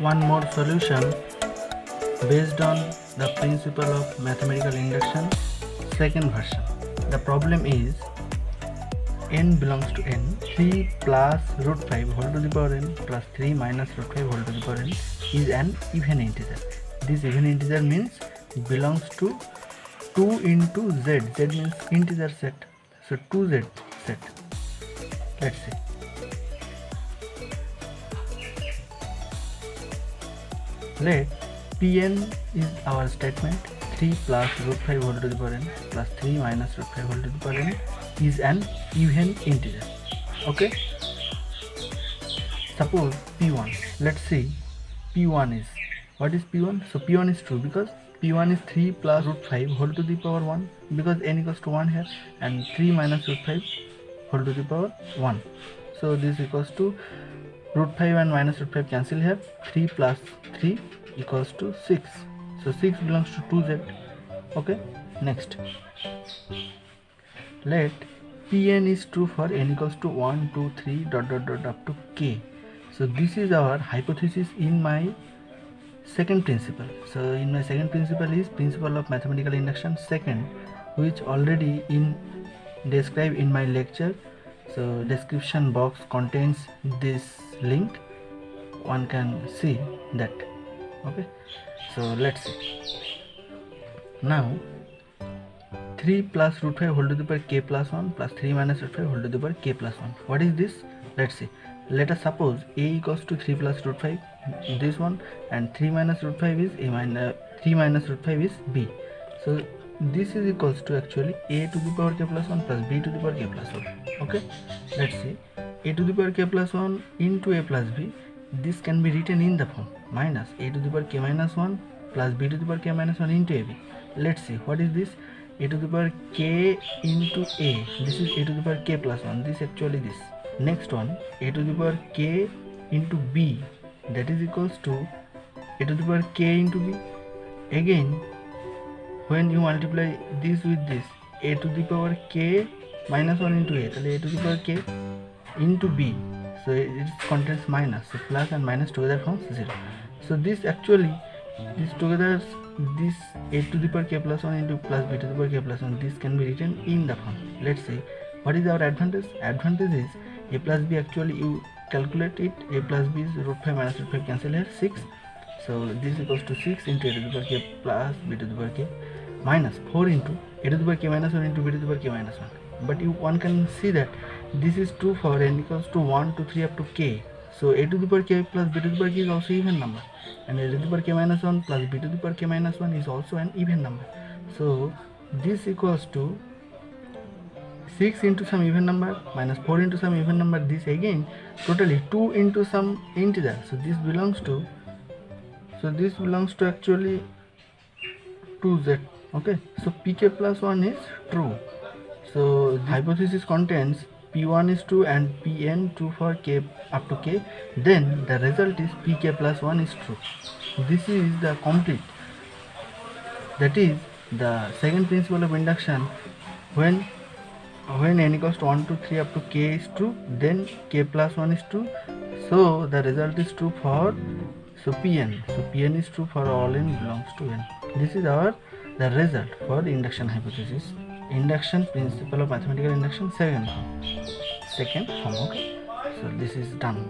one more solution based on the principle of mathematical induction, second version. The problem is n belongs to n, 3 plus root 5 whole to the power n plus 3 minus root 5 whole to the power n is an even integer. This even integer means belongs to 2 into z. Z means integer set. So 2z set. Let's see. Let Pn is our statement. 3 plus root 5 whole to the power n plus 3 minus root 5 whole to the power n is an even integer. Okay. Suppose P1. Let's see. P1 is, what is P1? So P1 is true because P1 is 3 plus root 5 whole to the power 1 because n equals to 1 here, and 3 minus root 5 whole to the power 1. So this equals to root 5 and minus root 5 cancel here. 3 plus 3 equals to 6. So 6 belongs to 2z. Okay. Next. Let Pn is true for n equals to 1, 2, 3 dot dot dot up to k. So this is our hypothesis in my second principle. So in my second principle is principle of mathematical induction second, which already in described in my lecture. So description box contains this link, one can see that. Okay, so let's see. Now 3 plus root 5 whole to the power k plus 1 plus 3 minus root 5 whole to the power k plus 1. What is this? Let's see. Let us suppose a equals to 3 plus root 5, this one, and 3 minus root 5 is a minus 3 minus root 5 is b. So this is equals to actually a to the power k plus 1 plus b to the power k plus 1. Okay, let's see. A to the power k plus 1 into a plus b. This can be written in the form minus a to the power k minus 1 plus b to the power k minus 1 into ab. Let's see, what is this? A to the power k into a. This is a to the power k plus 1. This actually this. Next one, a to the power k into b. That is equals to a to the power k into b. Again, when you multiply this with this, a to the power k minus 1 into a. So a to the power k into b. So it contains minus. So plus and minus together forms 0. So this actually, this together, this a to the power k plus 1 into plus b to the power k plus 1, this can be written in the form. Let's see, what is our advantage? Advantage is a plus b, actually you calculate it, a plus b is root 5 minus root 5 cancel here, 6. So this equals to 6 into a to the power k plus b to the power k minus 4 into a to the power k minus 1 into b to the power k minus 1. But one can see that this is true for n equals to 1 to 3 up to k. So a to the power k plus b to the power k is also even number, and a to the power k minus 1 plus b to the power k minus 1 is also an even number. So this equals to 6 into some even number minus 4 into some even number. This again totally 2 into some integer. So this belongs to, actually 2z. Okay, so pk plus 1 is true. So the hypothesis contains p1 is true and pn true for k up to k. Then the result is pk plus 1 is true. This is the complete. That is the second principle of induction. When n equals to 1 to 3 up to k is true, then k plus 1 is true. So the result is true for, so pn. So pn is true for all n belongs to n. This is the result for the induction hypothesis. Induction principle of mathematical induction second form. Okay, so this is done.